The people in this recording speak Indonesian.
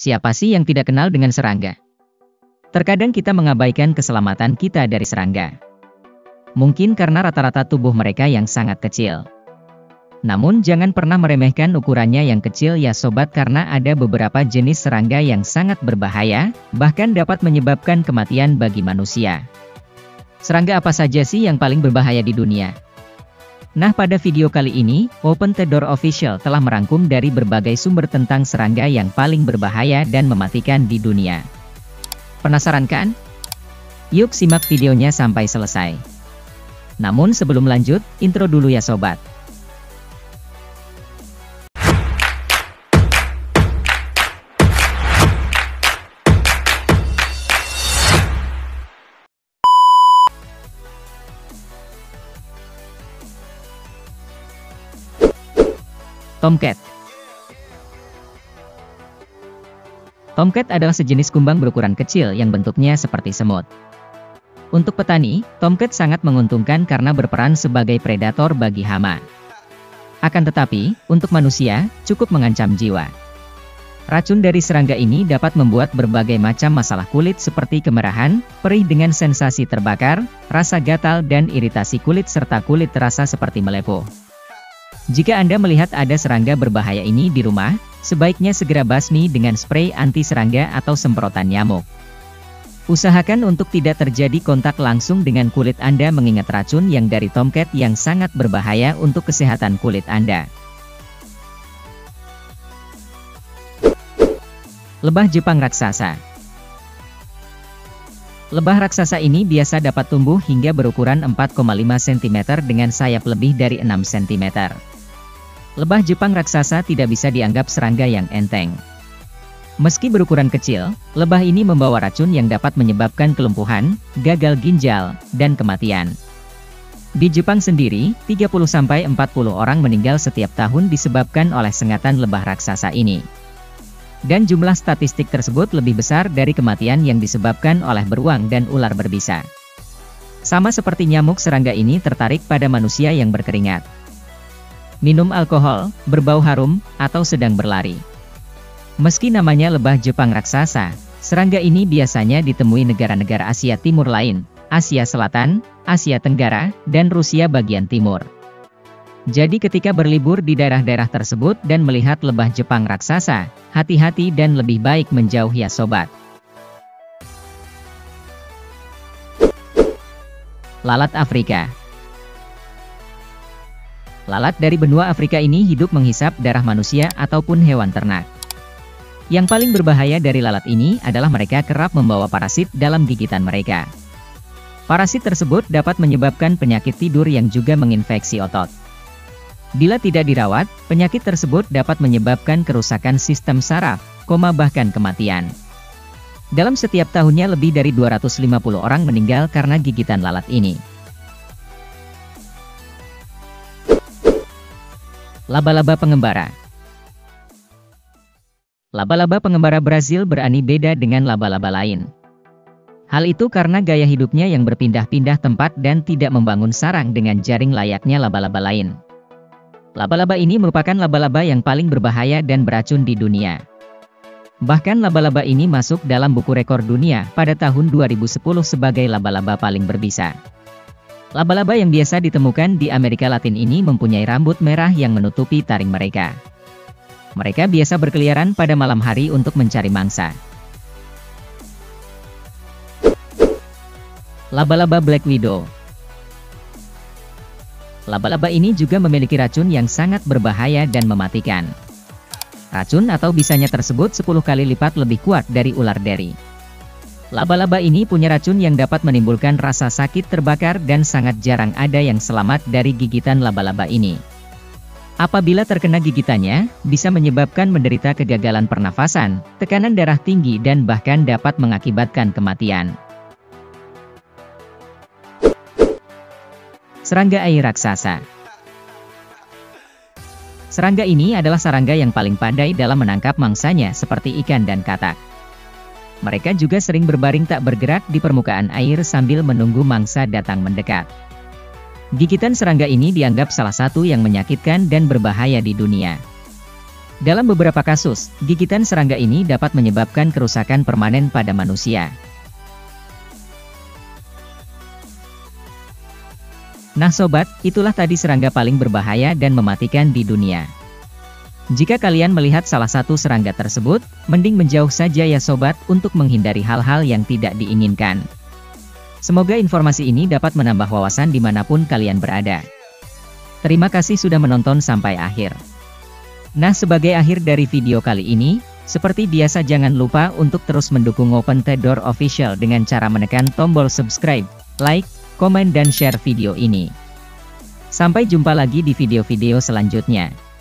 Siapa sih yang tidak kenal dengan serangga? Terkadang kita mengabaikan keselamatan kita dari serangga. Mungkin karena rata-rata tubuh mereka yang sangat kecil. Namun jangan pernah meremehkan ukurannya yang kecil ya sobat, karena ada beberapa jenis serangga yang sangat berbahaya, bahkan dapat menyebabkan kematian bagi manusia. Serangga apa saja sih yang paling berbahaya di dunia? Nah, pada video kali ini, Open the Door Official telah merangkum dari berbagai sumber tentang serangga yang paling berbahaya dan mematikan di dunia. Penasaran kan? Yuk simak videonya sampai selesai. Namun sebelum lanjut, intro dulu ya sobat. Tomcat. Tomcat adalah sejenis kumbang berukuran kecil yang bentuknya seperti semut. Untuk petani, tomcat sangat menguntungkan karena berperan sebagai predator bagi hama. Akan tetapi, untuk manusia, cukup mengancam jiwa. Racun dari serangga ini dapat membuat berbagai macam masalah kulit seperti kemerahan, perih dengan sensasi terbakar, rasa gatal dan iritasi kulit serta kulit terasa seperti melepuh. Jika Anda melihat ada serangga berbahaya ini di rumah, sebaiknya segera basmi dengan spray anti serangga atau semprotan nyamuk. Usahakan untuk tidak terjadi kontak langsung dengan kulit Anda mengingat racun yang dari tomcat yang sangat berbahaya untuk kesehatan kulit Anda. Lebah Jepang raksasa. Lebah raksasa ini biasa dapat tumbuh hingga berukuran 4,5 cm dengan sayap lebih dari 6 cm. Lebah Jepang raksasa tidak bisa dianggap serangga yang enteng. Meski berukuran kecil, lebah ini membawa racun yang dapat menyebabkan kelumpuhan, gagal ginjal, dan kematian. Di Jepang sendiri, 30-40 orang meninggal setiap tahun disebabkan oleh sengatan lebah raksasa ini. Dan jumlah statistik tersebut lebih besar dari kematian yang disebabkan oleh beruang dan ular berbisa. Sama seperti nyamuk, serangga ini tertarik pada manusia yang berkeringat, minum alkohol, berbau harum, atau sedang berlari. Meski namanya lebah Jepang raksasa, serangga ini biasanya ditemui negara-negara Asia Timur lain, Asia Selatan, Asia Tenggara, dan Rusia bagian timur. Jadi ketika berlibur di daerah-daerah tersebut dan melihat lebah Jepang raksasa, hati-hati dan lebih baik menjauh ya sobat. Lalat Afrika. Lalat dari benua Afrika ini hidup menghisap darah manusia ataupun hewan ternak. Yang paling berbahaya dari lalat ini adalah mereka kerap membawa parasit dalam gigitan mereka. Parasit tersebut dapat menyebabkan penyakit tidur yang juga menginfeksi otot. Bila tidak dirawat, penyakit tersebut dapat menyebabkan kerusakan sistem saraf, bahkan kematian. Dalam setiap tahunnya lebih dari 250 orang meninggal karena gigitan lalat ini. Laba-laba pengembara. Laba-laba pengembara Brazil berani beda dengan laba-laba lain. Hal itu karena gaya hidupnya yang berpindah-pindah tempat dan tidak membangun sarang dengan jaring layaknya laba-laba lain. Laba-laba ini merupakan laba-laba yang paling berbahaya dan beracun di dunia. Bahkan laba-laba ini masuk dalam buku rekor dunia pada tahun 2010 sebagai laba-laba paling berbisa. Laba-laba yang biasa ditemukan di Amerika Latin ini mempunyai rambut merah yang menutupi taring mereka. Mereka biasa berkeliaran pada malam hari untuk mencari mangsa. Laba-laba Black Widow. Laba-laba ini juga memiliki racun yang sangat berbahaya dan mematikan. Racun atau bisanya tersebut 10 kali lipat lebih kuat dari ular deri. Laba-laba ini punya racun yang dapat menimbulkan rasa sakit terbakar dan sangat jarang ada yang selamat dari gigitan laba-laba ini. Apabila terkena gigitannya, bisa menyebabkan menderita kegagalan pernafasan, tekanan darah tinggi dan bahkan dapat mengakibatkan kematian. Serangga air raksasa. Serangga ini adalah serangga yang paling pandai dalam menangkap mangsanya seperti ikan dan katak. Mereka juga sering berbaring tak bergerak di permukaan air sambil menunggu mangsa datang mendekat. Gigitan serangga ini dianggap salah satu yang menyakitkan dan berbahaya di dunia. Dalam beberapa kasus, gigitan serangga ini dapat menyebabkan kerusakan permanen pada manusia. Nah sobat, itulah tadi serangga paling berbahaya dan mematikan di dunia. Jika kalian melihat salah satu serangga tersebut, mending menjauh saja ya sobat untuk menghindari hal-hal yang tidak diinginkan. Semoga informasi ini dapat menambah wawasan dimanapun kalian berada. Terima kasih sudah menonton sampai akhir. Nah sebagai akhir dari video kali ini, seperti biasa jangan lupa untuk terus mendukung Open Tedor Official dengan cara menekan tombol subscribe, like, komen dan share video ini. Sampai jumpa lagi di video-video selanjutnya.